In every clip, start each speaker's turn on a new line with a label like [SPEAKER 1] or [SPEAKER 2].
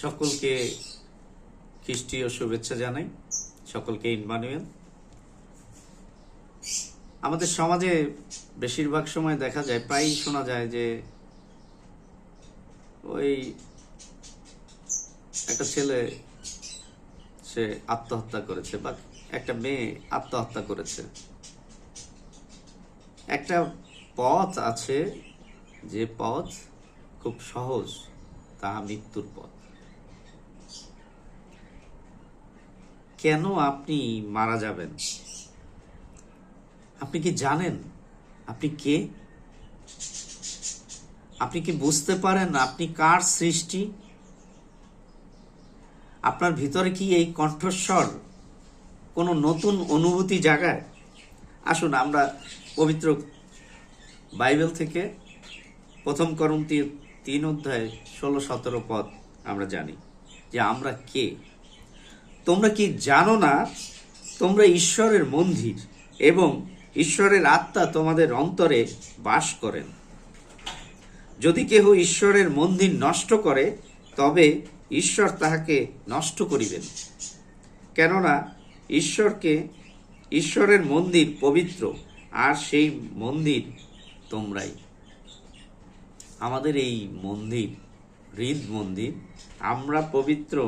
[SPEAKER 1] সকলকে খ্রিস্টীয় শুভেচ্ছা জানাই, সকলকে ইম্মানুয়েল। আমাদের সমাজে বেশিরভাগ সময় দেখা যায়, প্রায়ই শোনা যায় যে ওই একটা ছেলে সে আত্মহত্যা করেছে বা একটা মেয়ে আত্মহত্যা করেছে। একটা পথ আছে, যে পথ খুব সহজ, তাহা মৃত্যুর পথ। কেন আপনি মারা যাবেন? আপনি কি জানেন আপনি কে? আপনি কি বুঝতে পারেন আপনি কার সৃষ্টি? আপনার ভিতরে কি এই কণ্ঠস্বর কোনো নতুন অনুভূতি জাগায়? আসুন আমরা পবিত্র বাইবেল থেকে প্রথম করন্থী 3:16-17 পদ আমরা জানি যে আমরা কে। তোমরা কি জানো না তোমরা ঈশ্বরের মন্দির এবং ঈশ্বরের আত্মা তোমাদের অন্তরে বাস করেন? যদি কেহ ঈশ্বরের মন্দির নষ্ট করে, তবে ঈশ্বর তাহাকে নষ্ট করিবেন। কেননা ঈশ্বরের মন্দির পবিত্র, আর সেই মন্দির তোমরাই। আমাদের এই মন্দির, হৃদ মন্দির, আমরা পবিত্র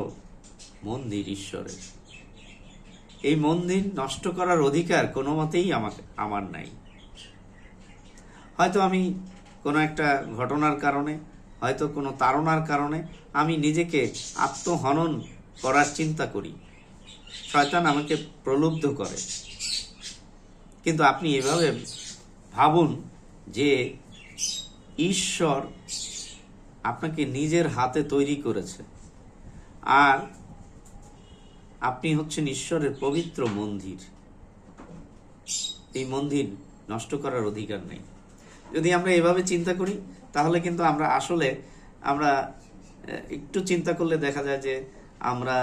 [SPEAKER 1] মন্দির ঈশ্বরের। এই মন্দির নষ্ট করার অধিকার কোনো মতেই আমার নাই। হয়তো আমি কোনো একটা ঘটনার কারণে, হয়তো কোনো তাড়নার কারণে আমি নিজেকে আত্মহনন করার চিন্তা করি, শয়তান আমাকে প্রলুব্ধ করে। কিন্তু আপনি এভাবে ভাবুন যে ঈশ্বর আপনাকে নিজের হাতে তৈরি করেছে, আর আপনি হচ্ছেন ঈশ্বরের পবিত্র মন্দির। এই মন্দির নষ্ট করার অধিকার নেই। যদি আমরা এভাবে চিন্তা করি, তাহলে কিন্তু আমরা একটু চিন্তা করলে দেখা যায় যে আমরা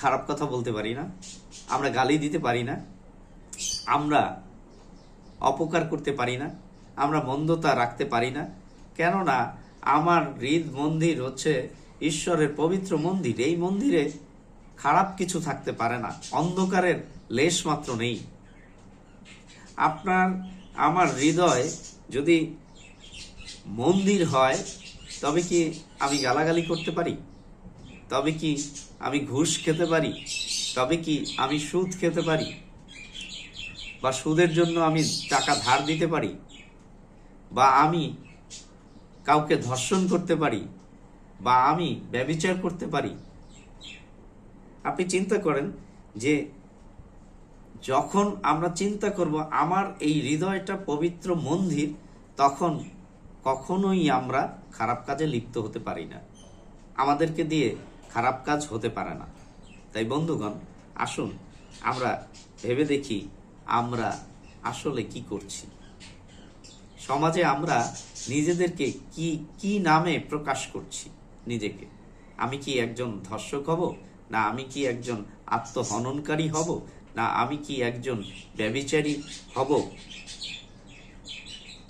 [SPEAKER 1] খারাপ কথা বলতে পারি না, আমরা গালি দিতে পারি না, আমরা অপকার করতে পারি না, আমরা মন্দতা রাখতে পারি না। কেননা আমার হৃদ মন্দির হচ্ছে ঈশ্বরের পবিত্র মন্দির। এই মন্দিরে খারাপ কিছু থাকতে পারে না, অন্ধকারের লেশ মাত্র নেই। আমার হৃদয় যদি মন্দির হয়, তবে কি আমি গালাগালি করতে পারি? তবে কি আমি ঘুষ খেতে পারি? তবে কি আমি সুদ খেতে পারি? বা সুদের জন্য আমি টাকা ধার দিতে পারি? বা আমি কাউকে ধর্ষণ করতে পারি? বা আমি ব্যভিচার করতে পারি? আপনি চিন্তা করেন যে যখন আমরা চিন্তা করব আমার এই হৃদয়টা পবিত্র মন্দির, তখন কখনোই আমরা খারাপ কাজে লিপ্ত হতে পারি না। আমাদেরকে দিয়ে খারাপ কাজ হতে পারে না। তাই বন্ধুগণ, আসুন আমরা ভেবে দেখি আমরা আসলে কি করছি। সমাজে আমরা নিজেদেরকে কি নামে প্রকাশ করছি নিজেকে? আমি কি একজন ধর্ষক হব? না আমি কি একজন আত্মহননকারী হব? না আমি কি একজন ব্যভিচারী হব?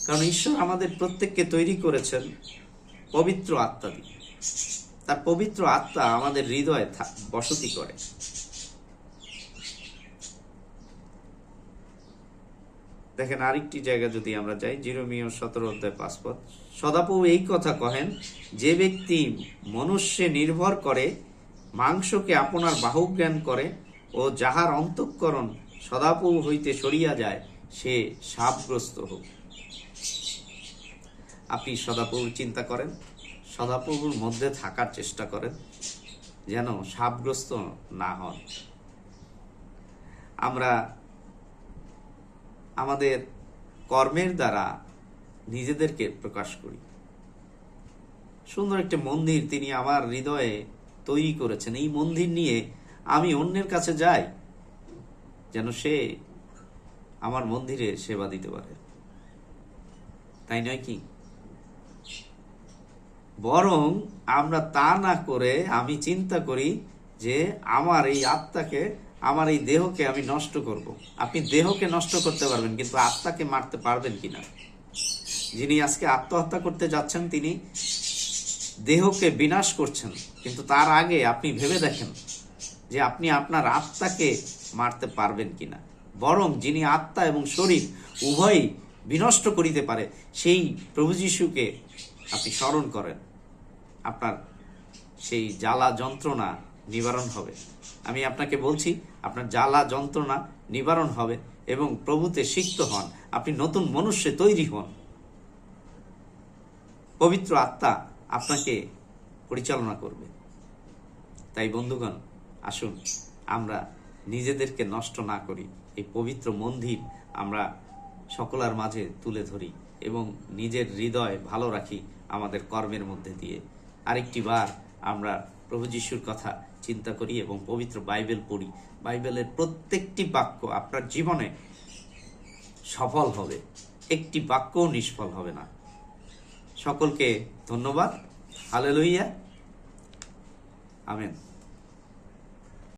[SPEAKER 1] কারণ ঈশ্বর আমাদের প্রত্যেককে তৈরি করেছেন পবিত্র আত্মা দিয়ে। তার পবিত্র আত্মা আমাদের হৃদয়ে বসতি করে। দেখেন আরেকটি জায়গা যদি আমরা যাই, জিরোমিয় 17:5 পদ। সদাপ্রভু এই কথা কহেন, যে ব্যক্তি মনুষ্যে নির্ভর করে, মাংসকে আপনার বাহুজ্ঞান করে ও যাহার অন্তঃকরণ সদাপ্রভু হইতে সরিয়া যায়, সে শাপগ্রস্ত হোক। আপনি সদাপ্রভুর চিন্তা করেন, সদাপ্রভুর মধ্যে থাকার চেষ্টা করেন, যেন শাপগ্রস্ত না হন। আমরা আমাদের কর্মের দ্বারা নিজেদেরকে প্রকাশ করি। সুন্দর একটা মন্দির তিনি আমার হৃদয়ে তৈরি করেছেন। এই মন্দির নিয়ে আমি অন্যের কাছে যাই, যেন সে আমার মন্দিরে সেবা দিতে পারে, তাই নয় কি? বরং আমরা তা না করে আমি চিন্তা করি যে আমার এই আত্মাকে, আমার এই দেহকে আমি নষ্ট করব। আপনি দেহকে নষ্ট করতে পারবেন, কিন্তু আত্মাকে মারতে পারবেন কিনা? যিনি আজকে আত্মহত্যা করতে যাচ্ছেন, তিনি দেহকে বিনাশ করছেন, কিন্তু তার আগে আপনি ভেবে দেখেন যে আপনি আপনার আত্মাকে মারতে পারবেন কিনা। বরং যিনি আত্মা এবং শরীর উভয়ই বিনষ্ট করিতে পারে, সেই প্রভু যিশুকে আপনি স্মরণ করেন, আপনার সেই জ্বালা যন্ত্রণা নিবারণ হবে। আমি আপনাকে বলছি, আপনার জ্বালা যন্ত্রণা নিবারণ হবে এবং প্রভুতে সিক্ত হন, আপনি নতুন মনুষ্যে তৈরি হন। পবিত্র আত্মা আপনাকে পরিচালনা করবে। তাই বন্ধুগণ, আসুন আমরা নিজেদেরকে নষ্ট না করি, এই পবিত্র মন্দির আমরা সকলের মাঝে তুলে ধরি এবং নিজের হৃদয় ভালো রাখি আমাদের কর্মের মধ্যে দিয়ে। আরেকটি বার আমরা প্রভু যিশুর কথা চিন্তা করি এবং পবিত্র বাইবেল পড়ি। বাইবেলের প্রত্যেকটি বাক্য আপনার জীবনে সফল হবে, একটি বাক্যও নিষ্ফল হবে না। সকলকে ধন্যবাদ। Hallelujah, amen.